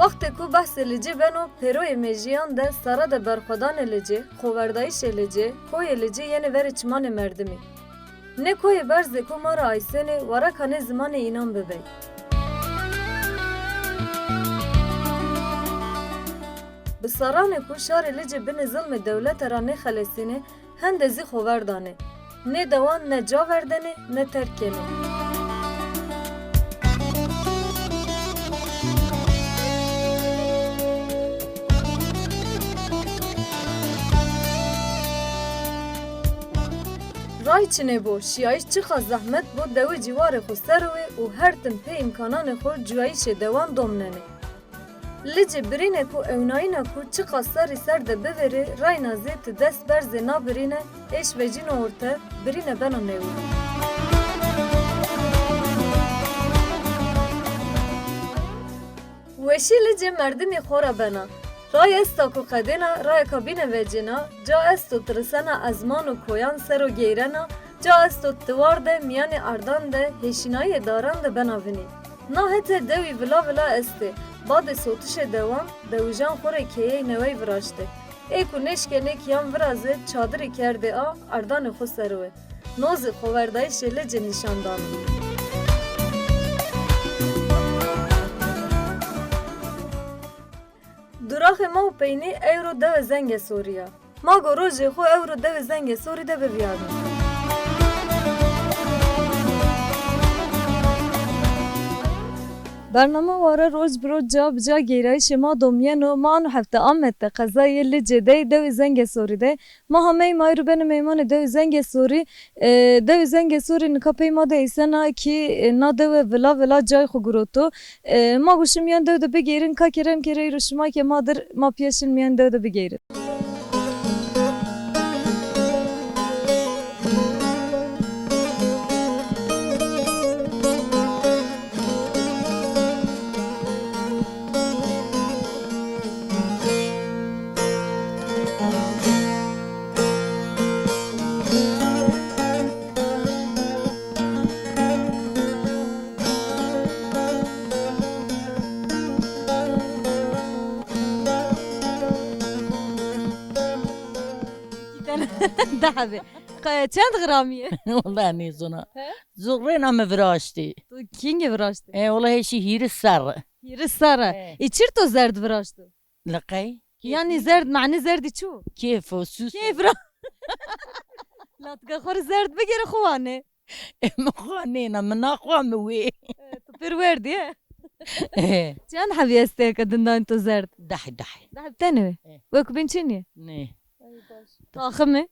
وقتی کو بحث لیجی بنو پیروی میجیان ده سارا ده برخودان لیجی خوردایش لیجی کوی لیجی یعنی وری چمان مردمی نه کوی برز کو مارا آیسنی ورا کنه زمان اینام ببی بسارانه کو شار لیجی بین ظلم دولت را نه خلصینه هند زی خوردانه نه دوان نه جا وردنه نه ترکنه رای چنه بو شیایش چخوا زحمت بو دوی جوار خو سروی و هر تن پی امکانان خو جوایش دوان دومننه لیجی برینه کو اوناینا کو چخوا سری سر ده بوری رای نازیت دست برز نابرینه ایش وجین ورته برینه بنا نیوی وشی لیجی مردمی خورا بنا رای استا کو قدینا رای کابین وجینا جا استو ترسنا ازمان و کویان سر و گیرنا جا استو توار ده میان اردان ده هشینای داران ده بناوینی نا هته دوی ولا ولا استه بعد سوتش دوام دوجان خوره کیه نوی وراشته ای کو نشکنه کیان ورازه چادری کرده آ اردان خو سروه نوز خوردای شله جنیشاندان دراخ ما و پینی ایرو دو زنگ سوریا ما گو روژی خو ایرو دو زنگ سوری ده ببیادم برنامه واره روز برو جا بجا گیرایش ما دومین و ما انو هفته آمد قضایی لیجه ده دو زنگ سوری ده ما همه مای رو بین میمان دو زنگ سوری نکاپی ما ده ایسنا که نا دو ولا جای خو گروتو ما گوشم میان دو بگیرین که کرن که ری رو شما که ما پیشن میان دو بگیرین دهبه چند غرامیه؟ والله نیزونا زغرنا مفراشتی تو کینگه وراشتی؟ والله هیچی هیر سر هیر سره ای چیر تو زرد وراشتو؟ لقی یعنی زرد معنی زردی چو؟ کیف و سوس کیف را لاتگاه خور زرد بگیره خوانه مخوانینا من نخوام وی تو پروردی چند حبی استه که دندان تو زرد؟ ده بتنوه وکو بینچینیه؟ نه تو آخمه؟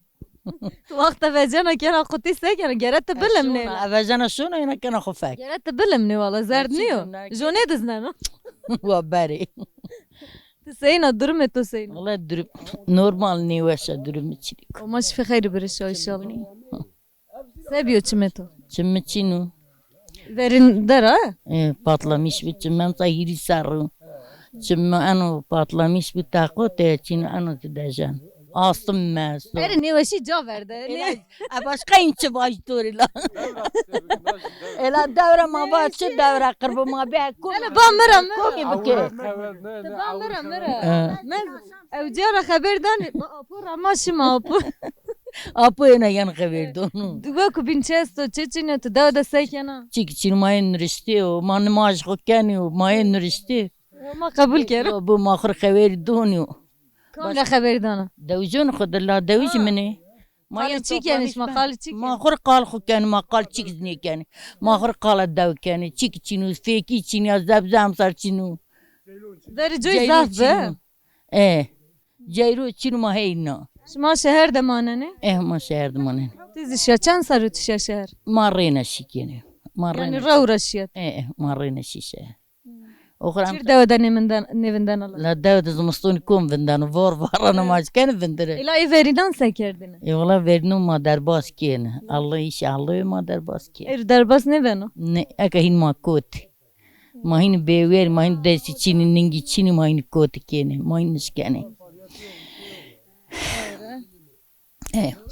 تو وقت وجانا كان قطي ساكن جرت بلمني افجانا شنو هنا كان خفاك جرت بلمني والله زردنيو جوني دزنا وباري تسينا درمت تسينا والله درب نورمال نيوش درب تشريك وماش في خير برشا ان شاء الله سابيو تشمتو تشمتشينو دارين درا باطلميش بتشمن طيري سارو تشم انا باطلميش بتاقو تشين انا تدجان Astım ben. Her ne başı cevap verdi. Başka inçi baş doğruyla. Ela devre ma başı devre kırbu ma be. Ela bamıram. Komi buke. Bamıram. Ben evcara haberdan. Apur ama şima apur. Apo ena yan haber donu. Duvaku binçesto çeçine tu davda sekena. Çikin mayen nuristi o man maaş hokkani o mayen nuristi. Ma kabul kero. Bu mahır haber donu. كم خبردانا دوجون خد الله دوج مني قال تشيك يعني ما قال تشيك ما خر قال خو كان ما قال تشيك زني كان ما خر قال الدو كان تشيك تشينو فيكي تشيني زاب زام صار تشينو درجوي زاف ايه جايرو تشينو ما هينا ما شهر دمانني ما شهر دمانني تيزي شان صاروا تشا شهر مرينا شيكيني مرينا يعني رو رشيت مرينا شيشه Çir devada nevinden Allah. La devada zımstoni kom vendano var namaz kan vendere. İlahi veridan sekerdin. Valla verinu ma derbas kene. Allah inşallah ma derbas kene. Derbas ne veno? Ne akahin ma kot. Mahin bever mahin desi çini ningi çini mahin kot kene. Mahin skene.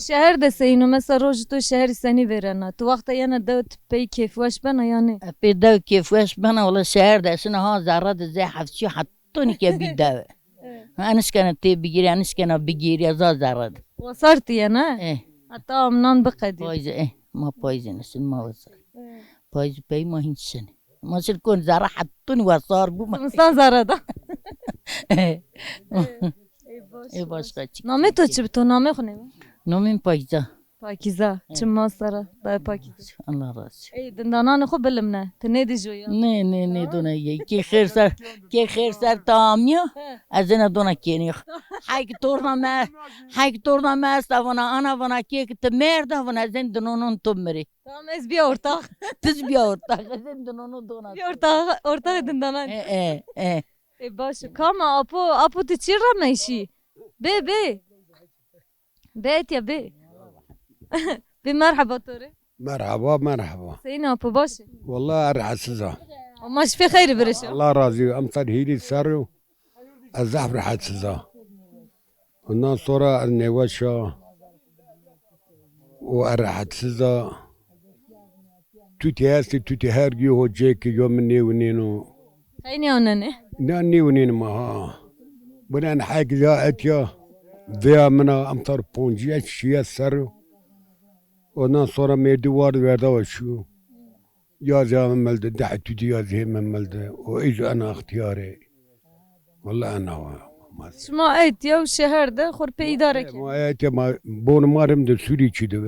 Şehir de seyino mesela roj tu şehir seni verena. Tu vakta yana da pey keyf vaş bana yani. Pey da keyf vaş bana valla şehir de sene ha zarra da zahaf şu hat حطوني که بیداوه انش کنه تی بگیری انش کنه بگیری از زرد وصلتي نه اه حتی امنان بقدی پایز ما پایز نسن ما وصل پایز پی ما هنسن ما شل کن زره حطوني وصار بو ما مسان زرده ای باش قچی نامه تو چی تو نامه خونیم نومین پایزا پاکیزه چه ما سره دای پاکیزه الله راست ای دندانان خو بلم نه تنه دی جویا نه دونه یه که خیر سر تامیا از این دونه کنی حق تورنا ما است وانا انا وانا که ت مرد وانا از این دونون تو مری tamam ez bir ortak تز بیا ورتا از این دونون دونا bir ortak dındanan اه başı kama apo te çirra meşi be bet ya be bir merhaba tore مرحبا senin apo başı والله ارعى سزا ama şife hayri birisi الله راضي امطر هيلي سارو الزحف رحت سزا والناس صورة النواشة وارحت سزا توتي هاستي توتي هارجي هو جيك يوم مني ونينو hayni onane ناني ونين ما ها بنان حاج ذا اتيا ذا منا امطر بونجي اشياء سارو والناس صورة ميدوار ويردا وشو يا زي مملد دحت توتي يا زي مملد واجا انا اختياري والله انا ما şuma et ya şehirde khurpe idare ki ما ايتي ما بون مارم de سوري چيدو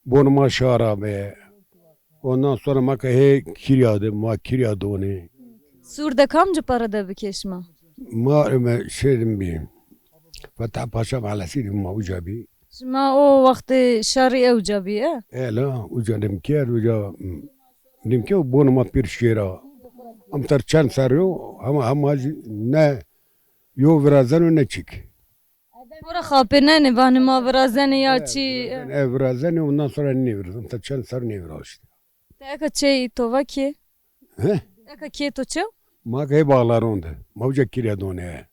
بون ما شارا be ondan sonra ma he kiryadı ma kiryadone Sur'da kamcı parada bir keşma ما şeydim bir فتح باشا على سيدي ما وجابي şuma o vakti şari evca bir لا وجا نمكير وجا نمكير بون ما بير شيرا امتر چند سارو هم هاجي نه يو برازن ne çık Bora khapene ne vahne ma virazene ya çi برازن ondan sonra ne verir امتر çend sar ne verir işte Eka çey tova ki he Eka ki to çev ما كي bağlar onda موجا kiryadone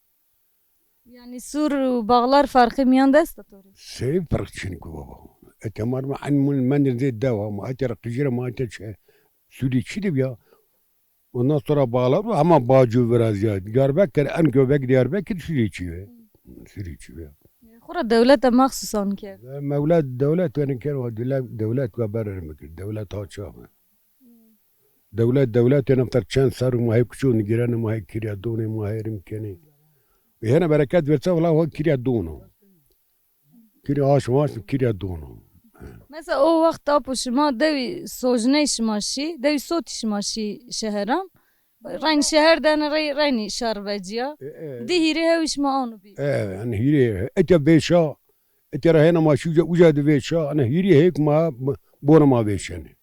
Yani sur bağlar farkı miyan desta tori سيف فرق شنكو بابا اتمر مع من زي الدواء ما اتر قجرة ما اتر سوري شدي بيا والناس ترى بالا اما باجو برازيات دياربكر ان göbek دياربكر سوري بيا Khura devlete mahsusan ki مولاد دولات وانا كانوا دولات وبرر مكر دولات هاتشام دولات انا متر چند سر ما هي كشون جيران ما هي كريا دوني ما هي رمكني هنا بركات versa والله هو كريا دونو كريا هاش ماش كريا دونو Mesela o vakit apo şuma devi sojne şmaşi devi soti şmaşi şehran Rayn şehirden rayni şarbeciya Dihiri hev işma onu bi انا هيري انت بيشا انت هنا ما شو وجد بيشا انا هيري هيك ما بونا ما بيشاني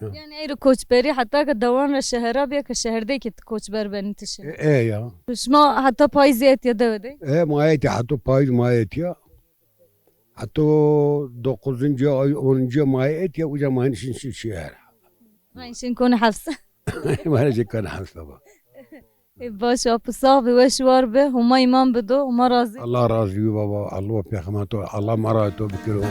Yani eğri koçberi hatta ki davan ve şehra bir ki şehirdeki koçber beni tişe ايه يا Şuma hatta payziyet ya devede ايه ما ايتي حتى بايد ما ايتي حتى 9. ay 10. ما ايتي وجا ما نشين شهر Rayn şin konu hafsa ما نجي كان حسبه باش apo sahibi ve şuar be huma imam bedo huma razı الله راضي بابا الله بيخمته الله مراته بكره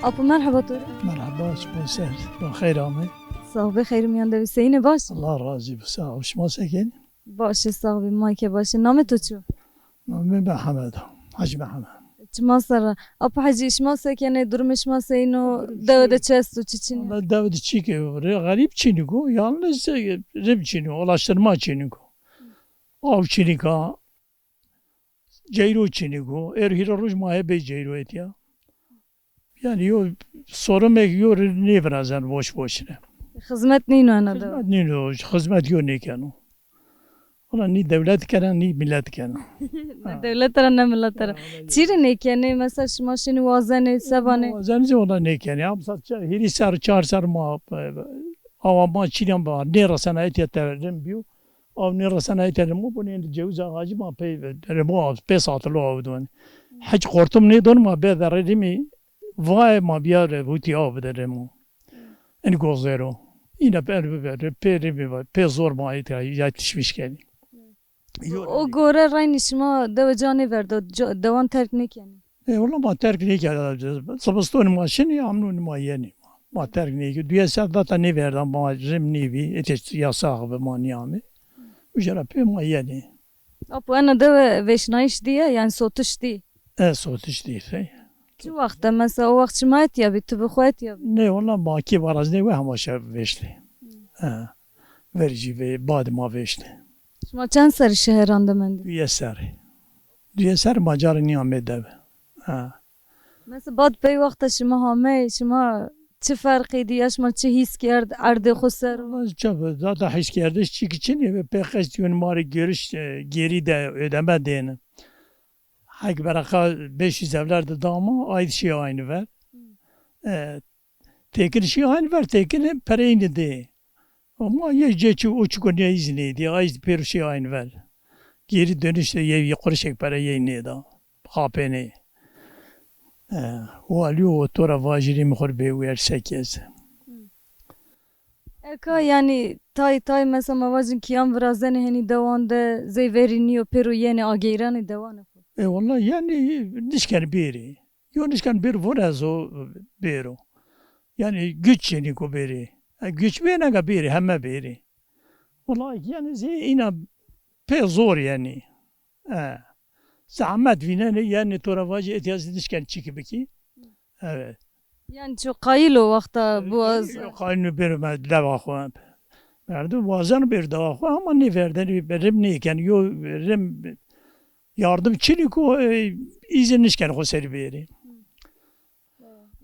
Apo merhaba Tori مرحبا شما سهل بخير عمي Sahibi khayr miyan devi seyine baş الله راضي بساعة وشما ساكن Başı sahibi mayke başı name tuçu من محمد حج محمد Çima sara Apo hacı işma sekene durmuşma seyino devede çestu çiçini والله داود تشيكي غريب تشينيكو yalnız rib çiniyor ulaştırma çiniyor av çinika ceyro çiniyor hira ruj mahe be ceyro et ya yani yo sorum ek yo ne birazdan boş boşuna Hizmet neyno ana hizmet ne hizmet yo ne kanu Ulan ni devlet kere ni millet kere. Devlet tara ne millet tara. Çiğri ne kene mesela şuma şini vazene sevane. Zenici ona ne kere. Am satça hiri sar çar sar ma ama ma çiğdem ba ne rasana etyeterim biyo. Av ne rasana etyerim bu ne ceviz ağacı ma pe remo pes atlı avdun. Hiç korktum ne don ma be derimi. Vay ma biyar buti av deremo. En gozero. Yine pe zor ma yetişmiş geldi. O gore rayni şuma devacane verdi. Devan terk ne kene. Valla ma terk ne geldi. Sabastoni maşini amnun ma yeni. Ma terk ne geldi. Dünya sevdata ne verdi ma rimni vi eteş yasak ve ma niyami. Ujara pe ma yeni. Apo ana deve veşnayiş diye yani sotuş diye. Sotiş değil. Çi vakta mesela o vakti şuma et ya bir tübü kuet ya. Ne valla ma ki varaz ne ve hamaşa veşti. Verici ve badi ma veşti. Şuma çend sarı şehiranda mendi. Dünya ser macarı niyami deve. Mesela bad pey vakta şuma hame şuma çi farkı diye şuma çi his kerd arde khusar. Zaten hiç kardeş çık için ve pek gün mari görüş geri de ödemediğini. Hak beraka 500 evlerde dama aynı şey aynı ver. Tekin şey aynı ver tekin pereyni de. Ama ye geçi uçuk ne izni diye aynı per şey aynı ver. Geri dönüşte ye yukarı çek para yeni da. Hapeni. O alıyor tora vajiri mihor be wer sekez. Eka yani tay mesela mavazin kiyam vrazene heni devande zeyveriniyo peru yeni ageyrani devane. Vallahi yani nişken biri. Yo nişken bir vuraz o biro. Yani güç yeni ko biri. Güç bene ga biri hemme biri. Vallahi yani ina pe zor yani. Zahmet vinen yani toravacı etiyazı nişken çıkıp ki. Evet. Yani çok kayıl o vakta boğaz. Kayını bir deva koyam. Verdi boğazını bir deva koyam ama ne verdi rim ne iken yo rim yardım çiliko izin nişken ko seri biri.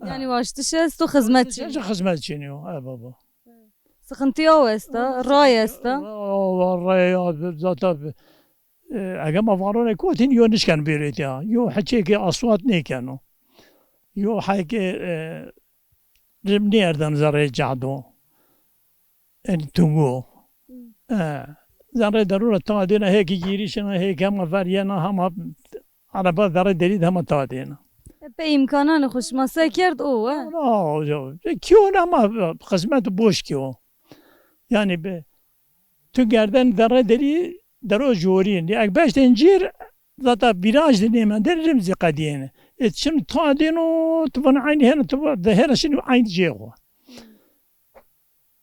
Yani vaştı şey esto hizmetçi. Sadece hizmet çiniyor. Baba. Sıkıntı yok esta, ray esta. Ray zaten اگه ما وارونه کوتین یو نشکن بیرید یا یو حچه که اصوات نیکنو یو حکه رمنی اردن زره جادو ان تونگو زره ضروره تا دینا هیچ گیریشنا هیچ هم ورینا هم عربا زره دلید هم تا دینا به امکانان خوش مسا کرد او نه کیون ama قسمت boş ki o yani be تو گردن زره دلی درو جورين يعني باش تنجير ذات فيراج دنيما در رمزي قدينا شنو تادينو تبون عيني هنا تبون هنا شنو عين جيغو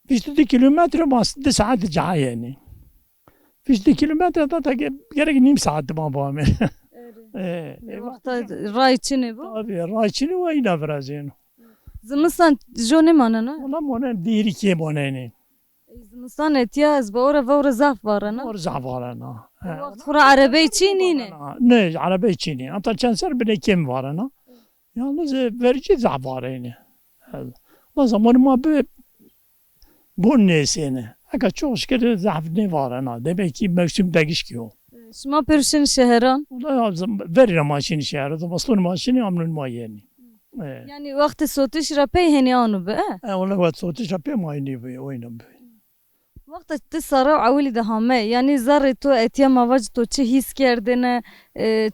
فيش 6 كيلومتر ما 6 ساعات جاي يعني فيش 6 كيلومتر ذات قرق نيم ساعات ما بعمل وقت راي چنه بو ابي راي شنو وين فرازينو زمستان جوني ماننا والله مو ديري كي بونيني زمستان اتياز بورا فورا زاف بارنا اور زعفرنا وقت خورا عربي چینینه نه عربي چيني انت كان سر بني كم وارنا yalnız verici zavarene. O zaman ma bu nesine. Aga çok şükür zaf ne varana. Demek ki mevsim değiş ki o. شما پرشن شهران Verir maşini şehre. Aslında maşini amnun mayeni. yani وقت صوتش را پی هنی آنو به Ona vakit soğutuş yapıyor mayeni be oynam be. وقت تصارع عولی ده همه یعنی زر تو اتیا مواج تو چه حس کردنه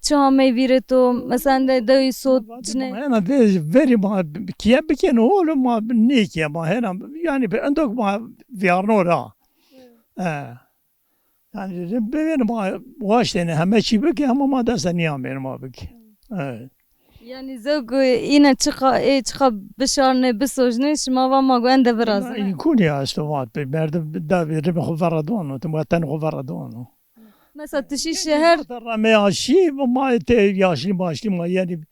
چه همه ویره تو مثلا دوی صوت جنه Ana de veri ma kiye biken oğlum ma ne kiye ma hena yani be endok ma viyarnora. Yani ben ma vaştene hemen çibek ama ma da sen ya benim abi ki. Evet. yani زوگو اینه چقا بشارنه بسوجنه شما و ما گو انده برازنه يكون يا استوات بمرد دا ربح خفردون وتموتن خفردون مثلا تشی شهر ترى ياشي وما ياشي ماشي ما يعني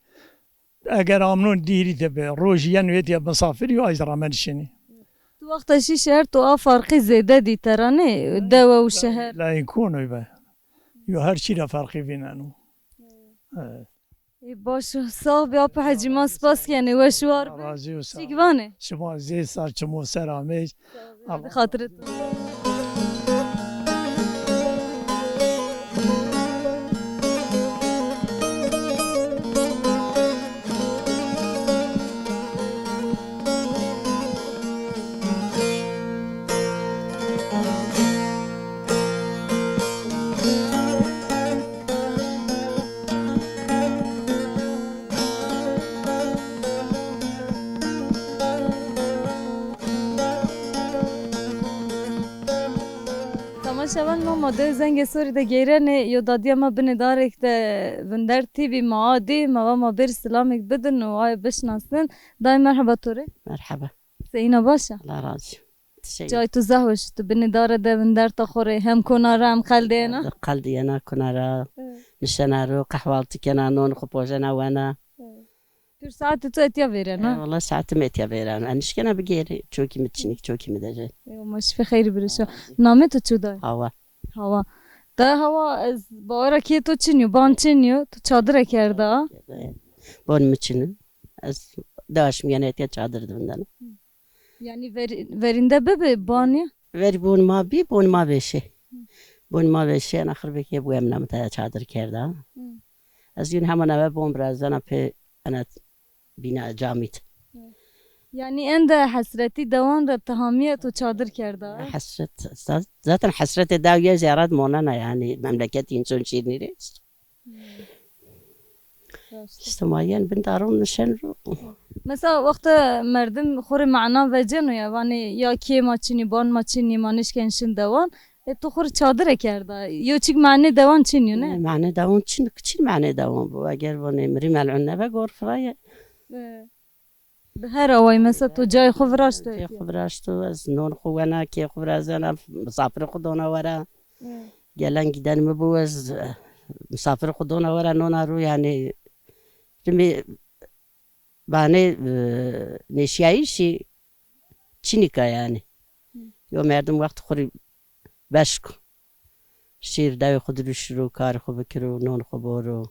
اگر امنون ديري تبع روج يعني يتي مسافر يو اجر من شني تو وقت تشی شهر تو فرقی زیده دی ترانه دوا و شهر لا يكون يبا يو هر شيء فرقي بينانو باش صاحب یا په حجما سپاس کنه و شوار راضي چیگوانه شما زي صار شمو سرامج خاطرت ما شوان ما ماده زنگ سوری ده گیرنه یو دادیا ما بنی دارک ده وندر تیبی معادی ما بر سلامک بدن و آی بشناسن دای مرحبا توره مرحبا سینا باشه الله راضي تشيء جای تو زهوش تو بنی داره ده وندر تا خوره هم کناره هم خلده نه قلدي انا كنارا نشنارو قحوالتي كنا نون خبوجنا وانا bir saati tu etiya veren ha والله ساعات ميت بيران انش كنا بغيري تشوكي متشنك تشوكي مدجي مش في خير برشا نامه تو çu dای هوا hava da hava ez bara ki to çiniyor ban çiniyor tu çadır eker da بون متشن از داش ميانيت يا çadır دندن yani verinde bebe bani veri بون ما بي بون ما بشي بون ما بشي انا اخر بك ابو يمنا متى çadır كردا از يون همان انا بون برازنا في انا بنا جاميت yani en de hasreti devan da tahamiyet o çadır kerda حسرت ذات حسرت داوية زيارات مونانا يعني مملكتي انسون شيرني استمايان بنتارون نشنرو mesela vakti merdim khore mana veceno ya yani ya ki maçini ban maçini manişken şin devan tu khore çadır ekerda yo çik mani devan çiniyor ne معنى داون تشن كتير معنى داون بو اگر بوني مري مال عنبه غور فراي her avay mesela tu cay khuvraş da كي خبراشتو از نون خوانا كي خبرازانا مسافر خدونا ورا گلن گیدن مبو از مسافر خدونا ورا نونا رو يعني رمي باني نشيايشي تشينيكا يعني يوم مردم وقت خوري بشكو شیر داوی خود رو شروع کار خوب کرو نون خوب رو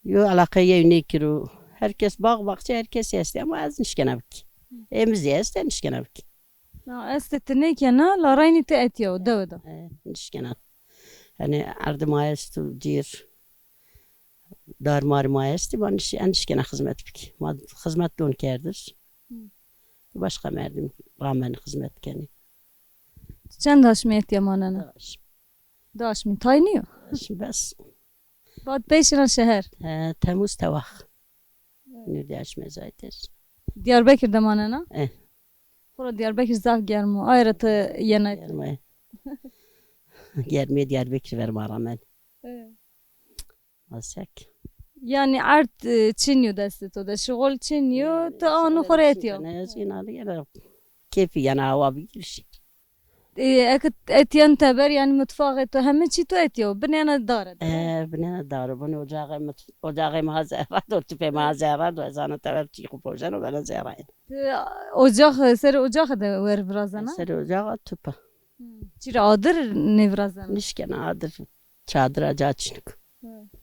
یو علاقه یونی کرو هر کس باغچه هر کسی هستی اما از نشکنه بکی امزی هست نشکنه بکی estetine kena la rayni te etiya da نشکنه hani ardı mayesti dir dar mar mayesti ben nişkene hizmet biki hizmet don kerdir başka merdim rağmen hizmet keni çend haşmi etiya manana daş mi tayniyor بس bad peşina şehir Temmuz tavah Nürdeş mezaydır. Diyarbakır'da manana Eh. Kora Diyarbakır zaf gelmo ayrıtı yana Gelmeye. Gelmeye Diyarbakır verme rağmen. Asyak. yani art çiniyor desti to da şugol çiniyor ta onu kora etiyor Ne yazın ya keyfi yani hava bir şey. اكت اتيان تبر يعني متفاقة تو هم شي تو اتيو بنينا دار بنينا دار بني ocağı mazeret ortipe mazeret ve zana tabii ki kupojan ve mazeret. ocak ser ocak da ver birazana Seri ocağı tüpe. çir adır ne birazana Nişken adır çadıra caçlık.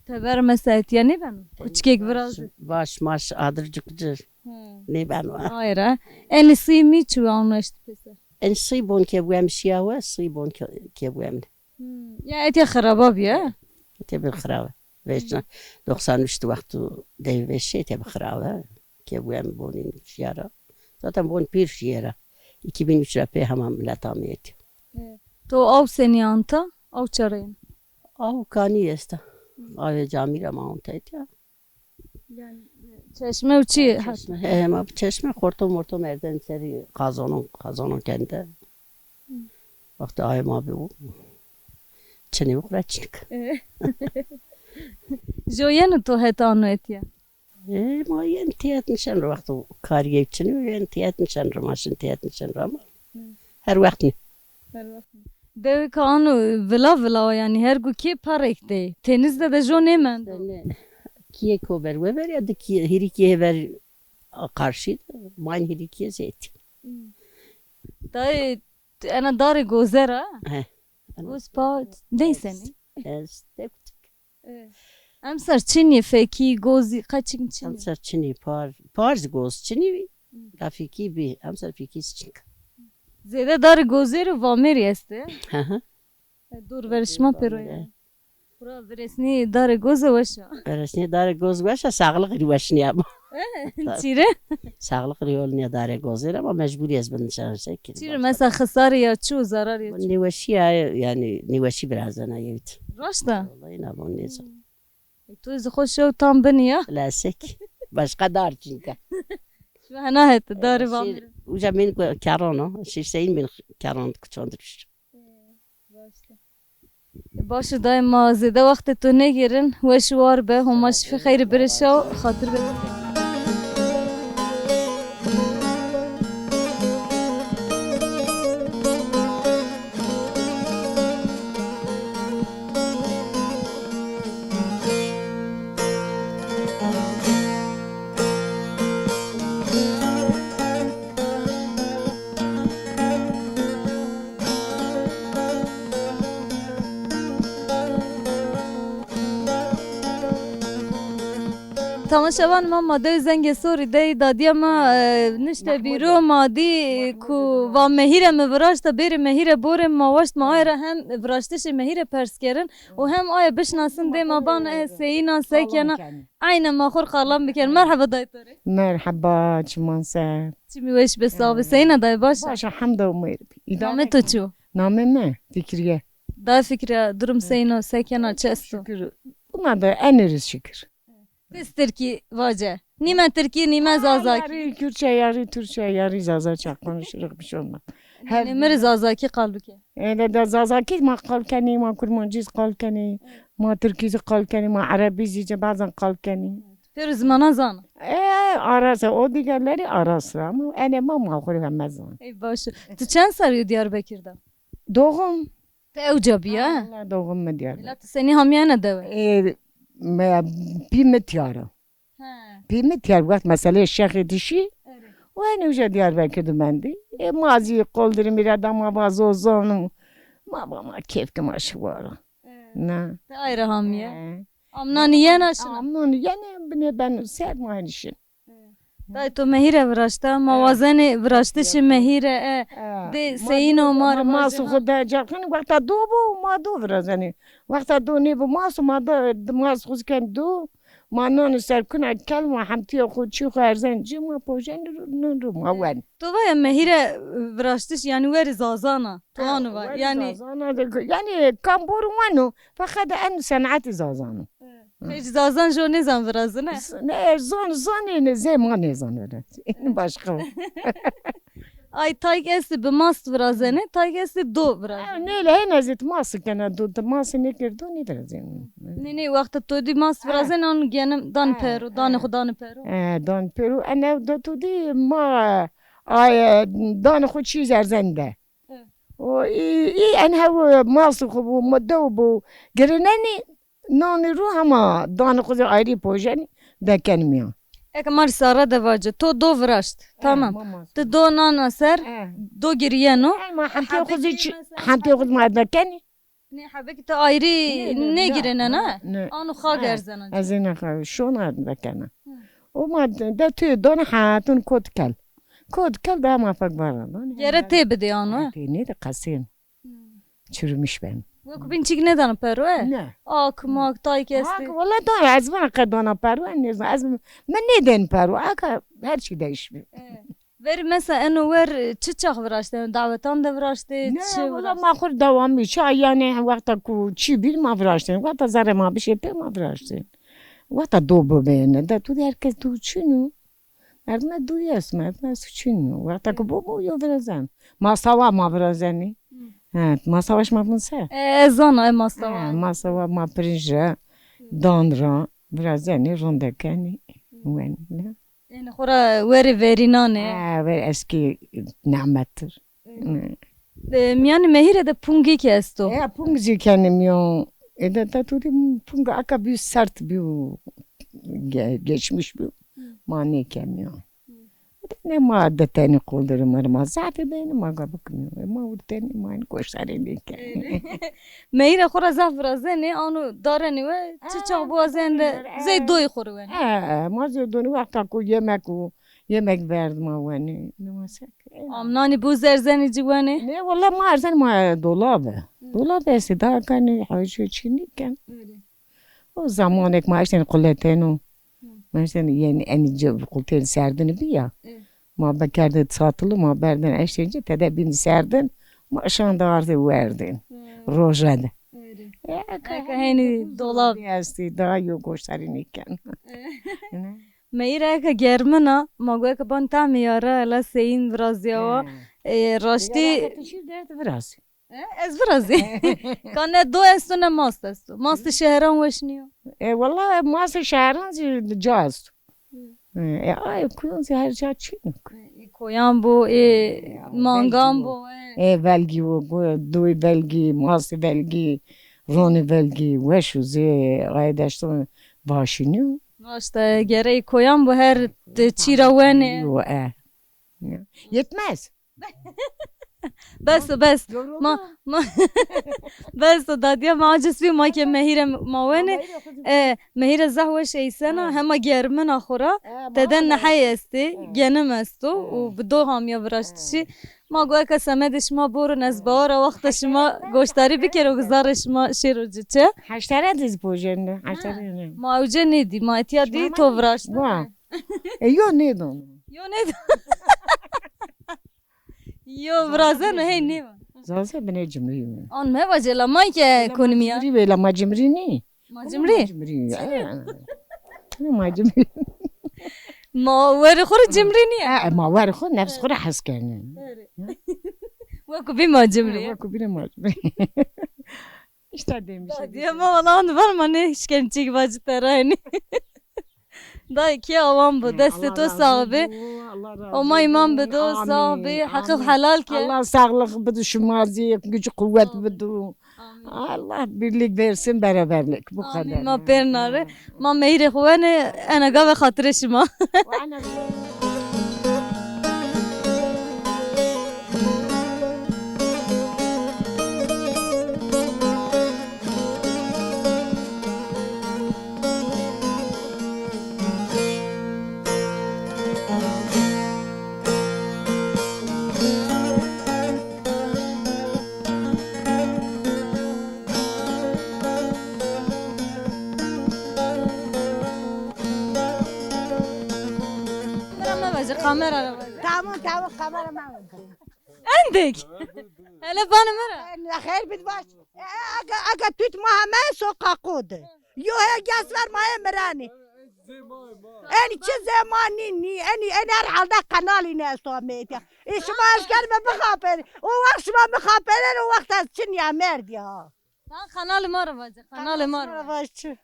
teber mesela etiyani ben küçük biraz Baş maş adırcıkcı. Ne ben o. hayır ha en iyisi mi şu anlaştı pesa En sıybon kebuem şiyawa sıybon kebuem. ya etiya خراباب ya Tabii khrawa. Veçna 93 vakti devveşe tabii khrawa. Kebuem bonin şiyara. Zaten bon pir şiyara. 2003 rapi hamam latamiyet. to av seni anta av çarayın Av kani yesta. Av camira mount ya. çeşme uçi Ma çeşme korto merden seri kazanın kendi. Vakti ay ma bu. Çeni uğraştık. joyen to het anu etiya Ma yen tiyat nişan vakti kariye için yen tiyat nişan maşın tiyat nişan ama. Her vakti. devi kanu vila yani her gu ki parek de tenizde de jo ne men Kiye kober ve ver ya da ki hirikiye ver karşı man hirikiye zeyt. dayı ana dari gozera He. goz pa deyseni Step em ser çini feki gozi kaçın çini amsar çini par goz çini rafiki bi amsar fiki çık. zede dari gozeri vameri este Hı hı. dur verişma peroya Bura veresni dari goze vaşa Resni dar goz başa sağlık rivaşni ama. çire Sağlık riyol ne dar gozlar ama mecburiyez ben çalışacak. çire mesela hasar ya çu zarar ya Nivaşi yani nivaşi birazdan ayıt. raşta Vallahi ne bu neyse. tu iz hoş o tam beni ya Lasek. Başka dar çünkü. şu hana het dari vameri Uca min karano, şişeyin min karan küçündürüş. باشه دای ما زیده وقت تو نگیرن و شوار به همش فی خیر برشا خاطر بده. تماشاوان ما ماده زنگ سوری دی دادی ما نشته بیرو مادی کو و مهیر مبراشت بیر مهیر بور ما وشت ما آیره هم براشتش مهیر پرس کردن و هم آیا بشناسن دی ما بان سینا سیکینا عین ما خور قلم بکن. مرحبا دایتوری. مرحبا چمانسه چی میوش بساوی سینا دای باشه. باشه حمد و میر نامه تو چو؟ نامه من فکریه دای فکر درم سینا سیکینا چه استو؟ şükür buna da eneriz şükür. Biz Türkiye vace. Nime Türkiye nime Zazaki. Yarı Kürtçe yarı Türkçe yarı Zazakça konuşuruz bir şey olmaz. Nemir Zazaki kalbuke. Öyle de Zazaki ma kalkani ma Kurmanciz kalkani ma Türkiz kalkani ma Arabizice bazen kalkani. Pür zmana zan. Arası o diğerleri arası ama enema ma kuremezler. Ey başı. Tu çen sarıyor Diyarbakır'da? Doğum. Te evcabiye. Allah doğum mu diyor. La tu seni hamiyane deve. Bir mityarı. Bir mityar vakit mesela Şeyh dişi. و أنا وجد Diyarbakır دمندي ماضي قولدر ميرا دما بازو زانو ما كيف كما شوارا نه Te ayrı hamiye. Amna niye naşına? amnon yani ben sermayışın Dayı to mehire vrashta mavazene vrashtişi mehire de seyino mar ماسو خدا جاكن وقت دو بو ما دو فرزاني وقت دو ني بو ماسو ما دو ماس خوز كان دو ما نون سر كنا كلمة حمتي خود شو خارزان جما بوجن رو ما وين To vay mehire vrashtiş yani veri zazana. To anı var. Yani يعني كان بورمانو فخد أن صنعت زازانو hiç zazan jo ne zan vrazı ne? ne zan زي ما نزان öyle başka Ay tayg esi be mast vrazene tayg esi do vraz. neyle en azit ması kana do ması ne kirdo ne dersin Ne vakti to di mast vrazene on genim dan peru dan xudan peru. دان پیرو انا دو تو دی ما آی دان خود چی زرزنده و ای ان هو ماسو خو مدو بو گرننی نان رو هما دان خود آیری پوجنی دکن میان Ek mar sara de vaje to do vrasht. Tamam. Te do nana ser do giriyeno. ما حمتي خود حمتي خود ما دکنی Ne habeki to ayrı ne girene ne? Anu kha gerzene. از این خو شون دکنه و ما ده تو دان حاتون کد kal daha ما فک باران Yere te bede anu. ne de kasın çürümüş ben Vak bin çik ne dan peru ne Ak mak tay kesti. والله دار از من قدانا پرو از من ندن پرو اگه هر چی değişmiyor. Ver mesela enu ver çiçek vrashte davetan de vrashte Ne çi valla ma khur devamı çay yani vakta ku çi bir ma vrashten vakta zare ma bir şey pe ma vrashten vakta dobu bene da tu herkes tu çinu erme duyas ma çinu vakta ku bu yo vrazan ma sava ma vrazani evet ma savaş ma bunse ezan ay mastava. ma sava ma prinja dandra vrazani rondekani wen ne Yani khora verinane. ve eski nimettir. Yani mehire de pungi kesto. Pungzi kendim yo. Da tudi punga aka bir sert bir geçmiş bir mani kemiyor. Ne madeteni kuldurum arma zaten benim aga bakmıyor. Ma urteni man koşarını ki. Mehire khora zafrazene anu darani ve çiçek boğazende zey doy khoru yani. Ma zedoni vakta ku yemek verdim avani. Ne masak. Amnani bu zerzeni civani. Ne valla ma arzen ma dolabı. Dolabı esi daha kani hacı çiniken. O zaman ek ma işte kulletenu. Mesela yeni en cevap kulten serdini bir ya. Ma bekardı satılı ma berden eşince tede bin serdin. Ma şanda ardı verdin. Rojada. Eka heni dolab. Esti daha yok goşariniken. Mehire eka germana mago eka ban tam yara la sein vrazyawa. Rashti Teşhir derdi biraz. Ez biraz iyi. Kanne do esto ne mast esto. Mast şehran weşniyo. والله ماس شهران جاز ay kuyun her şey çiğnik. Koyan bu, mangan bu. Belgi o duy belgi, masi belgi, roni belgi, veşuze aydaştı başını. İşte gereği koyan bu her çira vene. Yetmez. بس ما بس دادیا ما عجز ما که مهیر موانه مهیر زهوه شی سنه همه گرمن آخورا تدن نحی استی گنم استو و بدو هم یا براشتشی ما گوه که سمدش ما برو نزباره وقتش ما گوشتاری بکر و گذارش ما شیرو جچه حشتره دیز بوجنده حشتره ما اوجه نیدی ما اتیا دی تو براشت یو نیدون یو نیدون Yo brazan hey ne var? Zaten ben cimri. On me vacela may ke konmiya. Cimri ve la cimri ne? Cimri. Cimri. Ne cimri? Ma ver khur cimri niye? Ma var khur nefs khur has kani. Ve kubi ma cimri. Ve kubi ma cimri. İşte demiş. Diye ma vallahi var ma ne işkence vacı terani. Da iki avam bu deste to sahibi. Ama imam bedo sahibi hakik halal ki. Allah sağlık bedu şumazi gücü kuvvet bedu. Allah birlik versin beraberlik bu kadar. Amin ma pernare. Ma mehir khwane ana gave khatire shima. Kamera tamam kamera ben. عندك هلا بana مرة خير بدباش اجا توت ما ما سوق قود يو هي جاسر ما مراني اني چه زمانی نی اني ارحل ده قنالی ناستو میتیا ايش ما اشكال ما بخاطر او وقت ما بخاطر و وقت از چنی مردی ها قنال مرة واجه قنال مرة واجه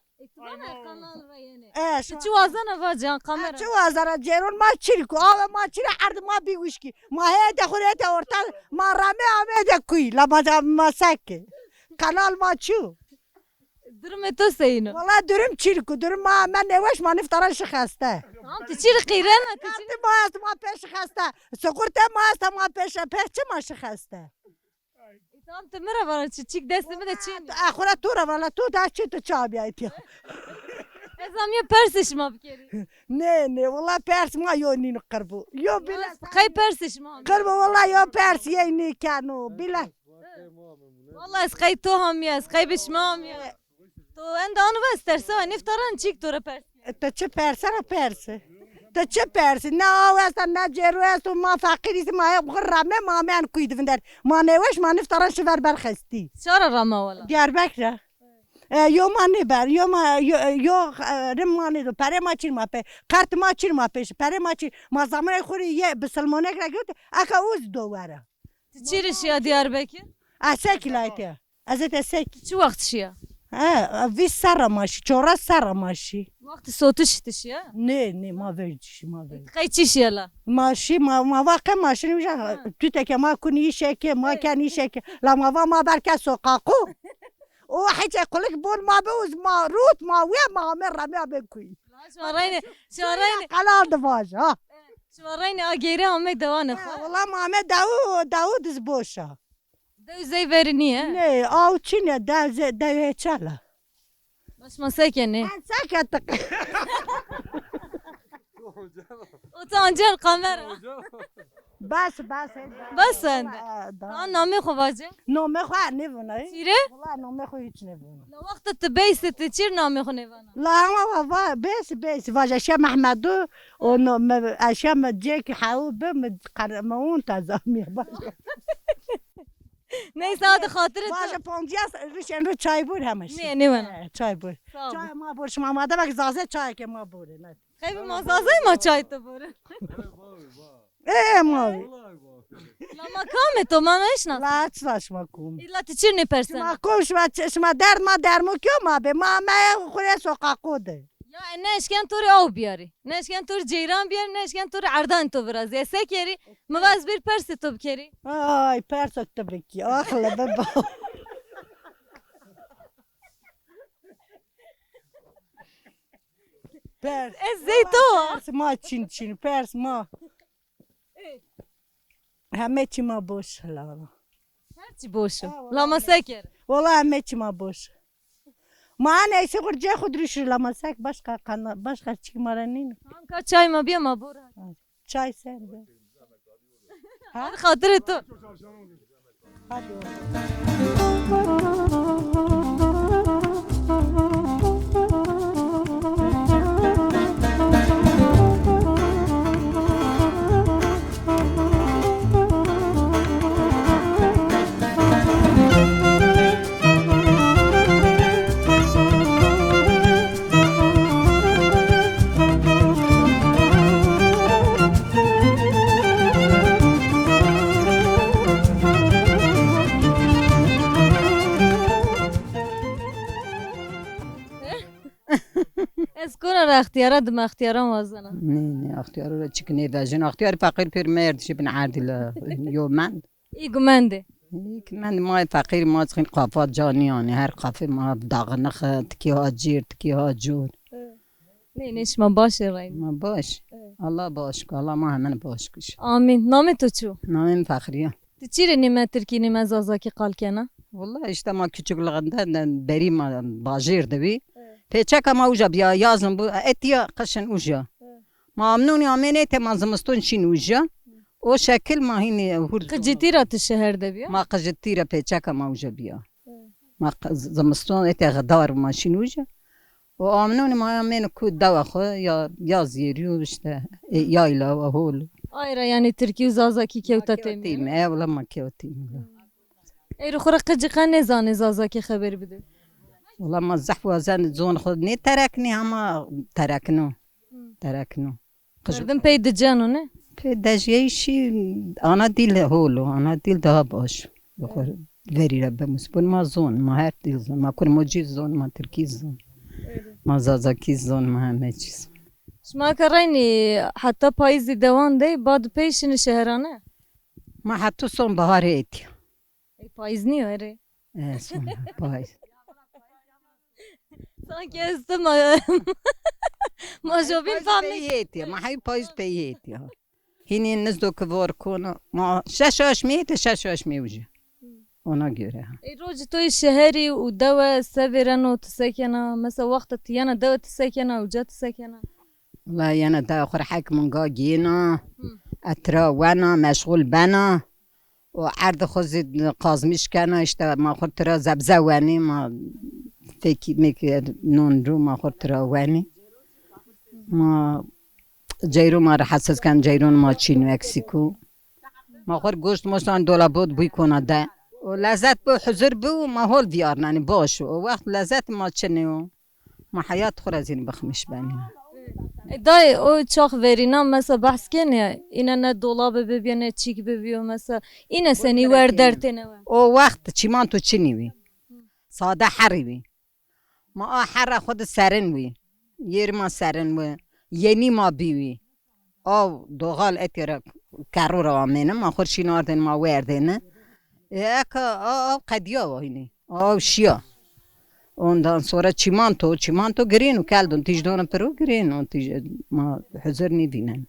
چه وازنه واجه kamera چه وازنه جرون ما چیرکو آب ما چیره عرض ما بیوشکی ما هیده خوریت ورتال ما رامه آمده کوی لما ما سکه kanal ما چو درم تو سینو والله درم چیرکو درم ما من نوش ما نفتران شخسته هم تچیر قیرانه کارت ما است ما پیش خسته سکورت ما است ما پیش چه ما شخسته Tamam temera var çiçek desteme de çin. Ahura tura valla tu da çitu çabiyeti. Ezam ya persiş ma bir kere. Ne valla pers ma yo ninu qırbu. Yo bila. Kay persiş ma. Qırbu valla yo pers yeni kanu bila. Valla eskay to ham ya eskay bişmam ya. To enda onu vesterse niftaran çik tora pers. To çe persana persi. To çe persi. Ne avesta ne ceru estu ma fakiri ma ya bğırrame ma men kuydivender. Ma neveş ma niftaran şiver berxesti. Şara rama valla. Diyarbakır. Yo mani ber, yo rim mani do, pere ma çir ma pe, kart ma çir ma peş, pere ma çir, ma zamanı khuri ye bisalmonek ra göt, aka uz do vara. Çiriş ya Diyarbakır. Asek ilayte. Azet asek. Şu vakit şia. Vi saramaşı, çora saramaşı. Vakti sotuş tiş ya. Ne ma verci ma ver. Kay çiş yala. Maşı ma vaka maşını uca, tüteke ma kuni işeke, ma kan işeke, la ma va ma berke sokako. O hiç kulak bol ma beuz ma rut ma ve ma mer ma ben kuy. Şarayne. Kalal da var ha. Şarayne agere ame devanı. Valla Mehmet Davud zboşa. Dövzey veriniye. Ne av çine da çala. Baş masake ne? Sakat. Utancel kamera. Bas. Bas sen. An name khovaje. No me khwa ne vona. Sire? Valla no me khwa hiç ne vona. La vaqt tbeys tçir name khone vana. La va bes vaja Şah Mahmudu onu aşam cek haub qarmaun tazamiye baş. Neyse hadi hatırı. Vaja pondias rişen çay bur hemiş. Ne vana? Çay bur. Çay ma bur şma ma da bak zaze çay ke ma bur. Kaybi mazazay ma çay to bur. Mavi. لما کامه تو ما میشناسم لا تساش ماكوم ایلا تچیرنی پرسن ماكوم شما در مو کیو ما به ما خوره سوقاقوده یا نه اشکن توری آب بیاری نه اشکن توری جیران بیاری نه اشکن توری اردان تو براز یا سه کری مواز بیر پرسی تو بکری آی پرسک تبرکی آخلا ببا پرس زیتو ما چین پرس ما همه چی ما باش لالا هرچی باشو لما سه کری والله همه چی ما باش ما نیسی خود جای خود روش لما سک باشقا چی مرنین همکا چای ما بیا ما برو چای سر ده هر خاطر تو از کنه را اختیارات دم اختیاران وازنه نه اختیار را چکنی واجن اختیار فقیر پیر مرد شبن عادل یومند ای گمنده من ما فقیر ما تخین قافات جانیانی هر قافه ما داغنخ تکی ها جیر تکی ها جور نه نیش ما باشه رای ما باش الله باش که الله ما همین باش کش آمین نام تو چو نامیم فخریه تی چیره نیمه ترکی نیمه زازاکی قال کنه والله işte ما küçük lığında beri ma bajir devi peçaka ma uja biya yazın bu etiya kışın uja mamnuni amene te mazmustun şin uja o şekil ma hini hur قجتی را تو شهر ده بیا ما قجتيرا peçaka ma uja biya ما zamustun ete gdar ma şin uja o amnuni ma amene ku dava xo ya yaz yeriyor işte yayla ve hol ayra yani Türkiye zazaki kevta temi tim evla ma keotim ایرو خورا قجی قنه زانه زازاکی خبر بده والله ما الزحف وزن زون خود ني تركني هما تركنو مردم پی دجانو نه في دجاجي شي انا ديل هولو انا ديل ده باش بخور فيري رب مسبون ما زون ما هر ديل زون ما كل موجي زون ما تركيز زون ما زازاكي زون ما همه چیز شما کرینی حتی پاییزی دوان دی باد پیشین شهرانه ما حتى صون بهار ايتي ای پاییز نیو اره صون بايز sanki استه ما جوبین فهمی بيتي ما هي بايز بيتي هني نزدو كفور كونا ما شاش ميت شاش ميوجي ona göre. روز توی شهری و دوا سفرن و تسکنه مثلا وقت تیانا دوا تسکنه و جا تسکنه والله أنا دا آخر حكم جينا أترا وأنا مشغول بنا وعرض خزد قازمش كنا اشتا ما آخر ترى زبزواني ما فيكي ميك نون رو ما آخر ترى واني ما جيرو ما رح حسس كان جيرون ما تشين مكسيكو ما آخر گوشت مشتان دولابود بيكونا ده ولذت بو حضور بو ما هول ديار يعني باش ووقت لذت ما تشنيو ما حياة خرزين بخمش بني دای او چاق ورینا مثلا بحث کنه اینا نه دولاب ببینه چیک ببیو مثلا اینا سنی ور درتنه او وقت چیمان تو چنی وی ساده حری وی ما حر خود سرن وی یر ما سرن وی یعنی ما بیوی او دوغال اتیرا کرو رو آمینه ما خورشین آردن ما وردنه یک او قدیا و هینی او شیا ondan sonra çimento girino keldon tijdona peru girino ma hazırni binen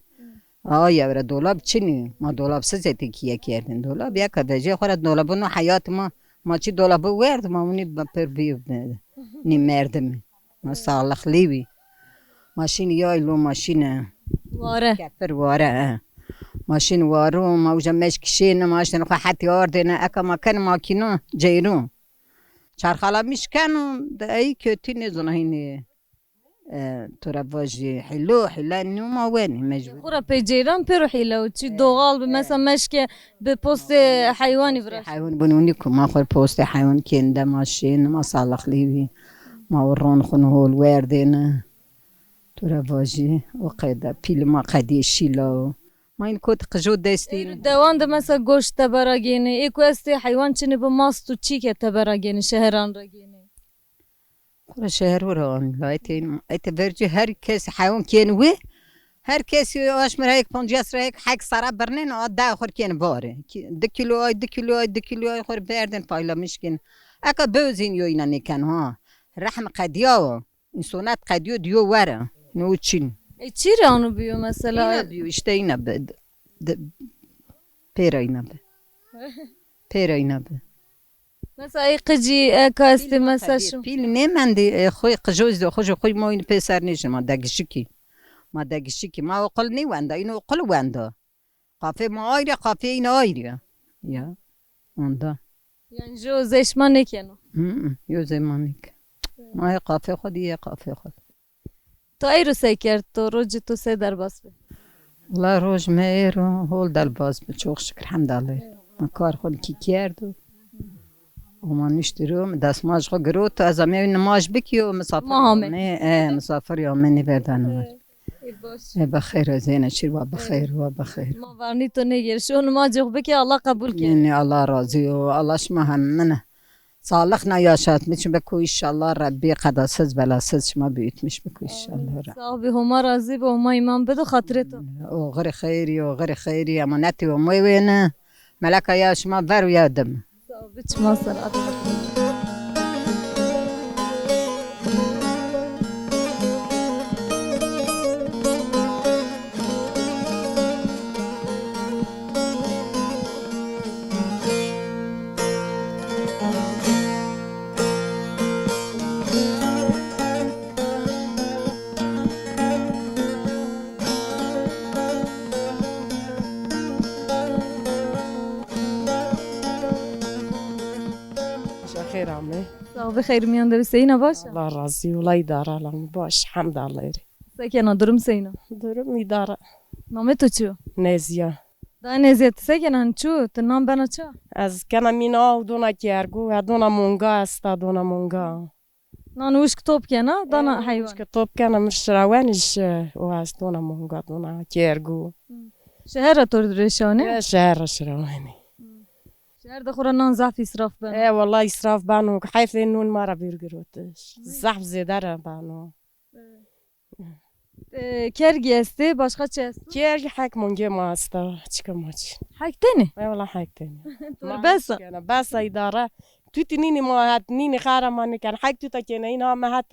ya vera dolap çini ma dolap sizeti kiye kerdin dolap ya kadaje khora dolabın hayatıma ma çi dolabı verdim ma uni per biyo ni merdim ma sağlıklıvi maşin yaylo maşine واره keper vare maşin varu ma uja meşkişine maşin khati ordena aka makan makino ceyru çarxalamış kanun da iyi kötü ne zona hini ترافاجي حلو حلا انه ما وين مجبور خورا پیجیران پیرو حیله و چی دوغال به مثلا مشکه به پست حیوانی براش حيوان بنونيكم ما خور بوست حيوان كندا ماشين ما صالح ليبي ما ورون خنو الوردين ترافاجي وقيدا بيل ما قدي شيلو ما این کود قجو دستین دوان ده مثلا گوشت تبرا گینه ایکو استی حیوان چنه به ماست و چی که تبرا گینه شهران را گینه خور شهر و ران لایتین ایت برجی هر کسی حیوان کین وی هر کسی آش مره یک پنجاس را یک حق سرا برنن آده خور کین باره 2 کیلو آی 2 کیلو آی 2 کیلو آی خور بردن پایلا مشکن اکا بوزین یو اینا نکن ها رحم قدیا این سنت قدیو دیو وره نو چین ای چی رانو بیو مثلا اینا بیو اشته اینا بد پیرا اینا به پیرا اینا به مثلا ای قجی اکا استی مثلا شو پیل نمندی خوی قجوز دو خوی ما این پسر نیشن ما دگشکی ما اقل نی وندا اینو اقل وندا قافه ما آیره قافه این آیره یا اوندا یعنی جو زشما نکنو یو زمانیک ما قافه خودی قافه خود تا ای رو سی کرد تو روز تو سی در باز بی والله روز میر هول دل باز به چوخ شکر حمدالله ما کار خود کی کرد و ما نشترو دست ماش خود گرو تو از امی نماش بکیو مسافر مسافر یا منی بردن بخیر زینه شیر و بخیر ما ورنی تو نگیر شون ما جوخ بکی الله قبول کرد یعنی الله راضی و الله شما هم منه صالح نیاشد میچون بکو ایشالله ربی قداسز بلاسز شما بیتمش بکو ایشالله صاحبی هما راضی به هما ایمان بدو خاطر تو او غیر خیری امانتی و موینه ملکه یا شما برو یادم صاحبی چما صلات خیر عمه صاحبی خیر میان دوی سینا باشه الله راضی ولای داره الان باش حمد الله سکنا درم سینا درم میداره نام تو چو نزیا دا نزیت سکنن چو تو نام بنا چو از کنم مینا و دونا کرگو دونا مونگا است دونا مونگا نان وش کتاب کنه دانا حیوان کتاب کنم مش روانش و از دونا مونگا دونا کرگو شهر تو درشانه شهر روانی شهر دخورا نان زعف اسراف بنا ايه والله اسراف بانو حيث انه المرة بيرقروتش زحف زيدارة بانو کرگی استی باشقا چه است كيرجي حاك مونجي ما استا تشكا ماتش حق تاني ايه والله حاك تاني بس انا بس ادارة توتي نيني ما هات نيني خارة ماني كان حاك توتا كينا هنا ما هات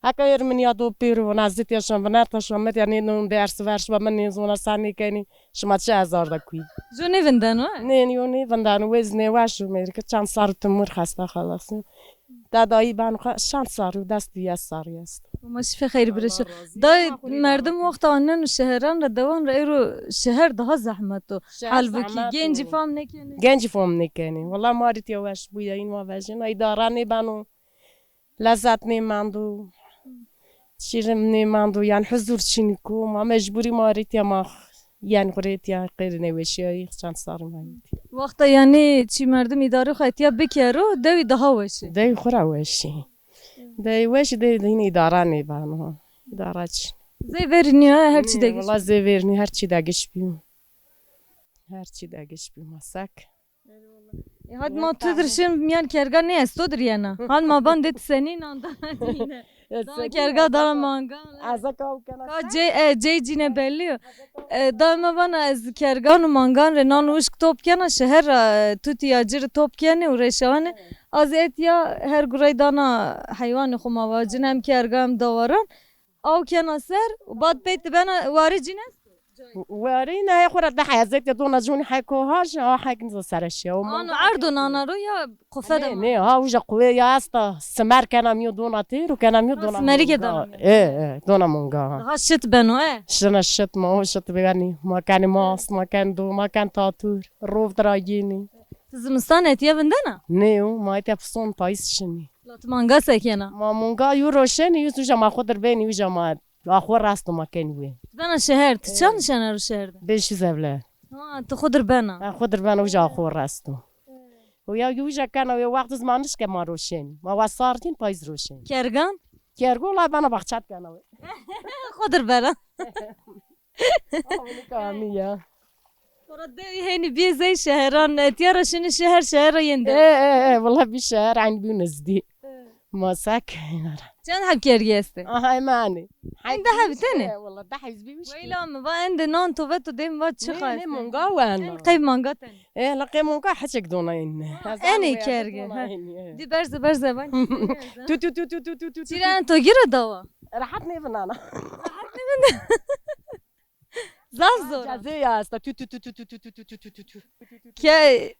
هكا يرمن يادو بيرو ونازيت يشان بنات شمت يعني نون درس ورش ومن زونا ساني كاني شمات شي هزار دكوي جو نیوندن نيوني فندانو وزني واشو ميركا چند سار تمور خسته خلاص دادایی بانو شان سارو دست دیگه ساری است ماش في خیر برشو دای مردم وقت آنن شهران را دوان را ایرو شهر ده زحمتو حال بکی گنجی فهم نکنی گنجی فهم نکنی والله مارید یا وش بویا این و وجه اداره نبانو لذت نمیندو شیرم نمیندو یعنی حضور چینیکو ما مجبوری مارید یا ما یعنی قریت یا غیر نوشیایی چند سال ماید وقت یعنی چی مردم اداره خواهد یا بکرو دوی ده وشی دوی خورا وشی دوی وش این اداره نبانو اداره چی زی ورنی هر چی دگش والله زی ورنی هر چی دگش بیم هر چی دگش بیم مسک هاد ما تو درشیم میان کرگا نیست تو دریانا هاد ما باندت سنین آندان کرگا دارم مانگا از اکاو کنه جی جینه بلیو دائما بان از کرگان و مانگان رنان وشک توپ کنه شهر تو تیاجر توپ کنه و رشانه از ایتیا هر گرای دانا حیوان خو مواجن هم کرگا هم داوران او کنه سر و بعد بیت بنا واری جینه وارينا يا خورا ده حيزت دونا جوني حيكوهاش ها حيك نزل سرشيا انا عرضو نانا رو يا قفده ني ها وجا قوية استا سمر كان ميو دونا تير وكان ميو دونا سمري كده ايه دونا مونغا هاشت بنو ايه شنا الشت ما هو شت بيغني ما كان ماس ما كان دو ما كان تاتور روف دراجيني زمستان اتيا بندنا نيو ما يتيا بصون بايس شني لا تمانغا سكينا ما مونغا يورو شني يوزو ما خضر بيني وجا ما آخر راستو ما كان وين بنا شهر تشان شنا رو شهر ده بيش زبله تو خضر بنا خضر بنا وجا آخر راستو ويا يوجا كان ويا وقت زمانش كما روشن ما وصارتين بايز روشن كرغان كيرغو لا بنا بخشات كان خضر بنا كامية خورده هینی بی زی شهران اتیارا شنی شهر ینده ايه والله بالشهر عن بيونزدي ما ساك چند حب کریه استه هاي ماني این ده حب تنه والله ده حزبي وش ویلا ما اند نان تو تو دیم با چه نه خواهد مونگا وانا قیب مانگا تنه ايه لقي مونگا حشك دونين اینی کرگه دی برزه بان تو تو تو تو تو تو تو چیران تو گیره دوا راحتني فنانا زاف زور جازي يا استا تو تو تو تو تو تو تو تو تو تو که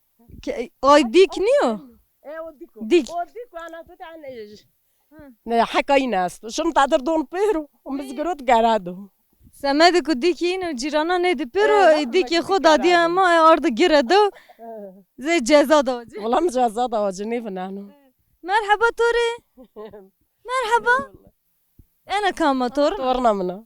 آی دیک نیو ايه وديكو ديك. وديكو انا تو عن ايش حكاي ناس شنو تقدر دون بيرو ومزقروت قرادو سمد کو دیکی اینو جیرانا نیدی پیرو دیکی خود آدی اما ارد گیره دو زی جزا دو والله مجازات واجني فنانو مرحبا توري مرحبا انا كاماتور طورنا منه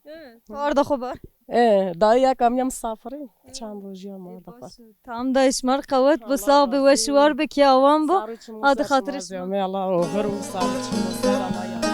ارد خبر ايه ضايع كم يوم مسافرين كان روجي ما دفع tam da işmar kavat bu sağ bir veşvar bir ki avam bu Hadi hatırış. يا الله وغير وصارت مصير الله يا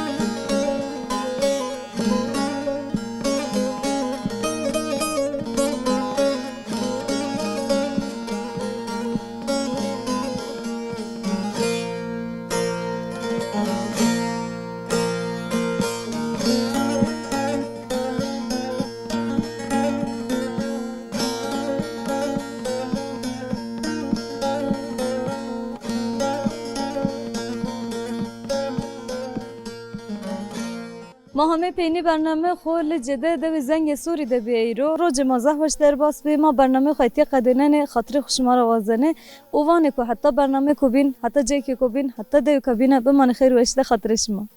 ما همه پینی برنامه خول جده ده زنگ سوری ده بیرو روز مازه خوش در باس به ما برنامه خیتی قدنن خاطر خوشمار وازنه اوانه کو حتی برنامه کو بین حتی جای که کو بین حتی دیو کابینه بمان خیر و اشته خاطر شما